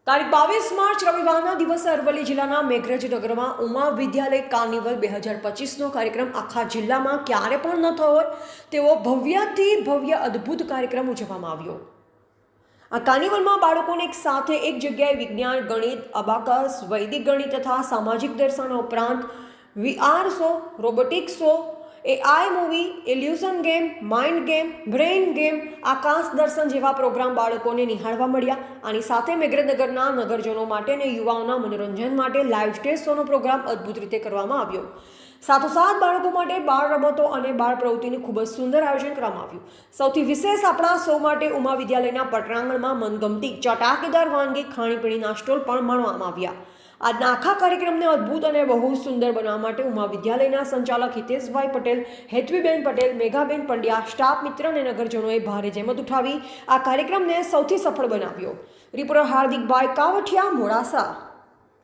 તારીખ 22 માર્ચ રવિવારના દિવસે અરવલ્લી જિલ્લાના મેઘરજનગરમાં ઉમા વિદ્યાલય કાર્નિવલ 2025નો કાર્યક્રમ આખા જિલ્લામાં ક્યારે પણ ન થયો હોય તેવો ભવ્યથી ભવ્ય અદ્ભુત કાર્યક્રમ ઉજવવામાં આવ્યો। આ કાર્નિવલમાં બાળકોને એક સાથે એક જગ્યાએ વિજ્ઞાન, ગણિત, અબાકસ, વૈદિક ગણિત તથા સામાજિક દર્શન ઉપરાંત VR show, robotics show, AI movie, illusion game, mind game, brain game, આકાશ દર્શન જેવા પ્રોગ્રામ બાળકોને નિહાળવા મળ્યા। આની સાથે મેઘરજનગરના નગરજનો માટે અને યુવાઓના મનોરંજન માટે લાઇવ સ્ટેજ શોનો પ્રોગ્રામ અદ્ભુત રીતે કરવામાં આવ્યો। સાથોસાથ બાળકો માટે બાળ રમતો અને બાળ પ્રવૃત્તિનું ખૂબ જ સુંદર આયોજન કરવામાં આવ્યું। સૌથી વિશેષ આપણા શો માટે ઉમા વિદ્યાલયના પટરાંગણમાં મનગમતી ચટાકેદાર વાનગી, ખાણીપીણીના સ્ટોલ પણ માણવામાં આવ્યા। આજના આખા કાર્યક્રમને અદ્ભુત અને બહુ સુંદર બનાવવા માટે ઉમા વિદ્યાલયના સંચાલક હિતેશભાઈ પટેલ, હેતવીબેન પટેલ, મેઘાબેન પંડ્યા, સ્ટાફ મિત્ર અને નગરજનોએ ભારે જહેમત ઉઠાવી આ કાર્યક્રમને સૌથી સફળ બનાવ્યો। રિપોર્ટર હાર્દિકભાઈ કાવઠિયા, મોડાસા।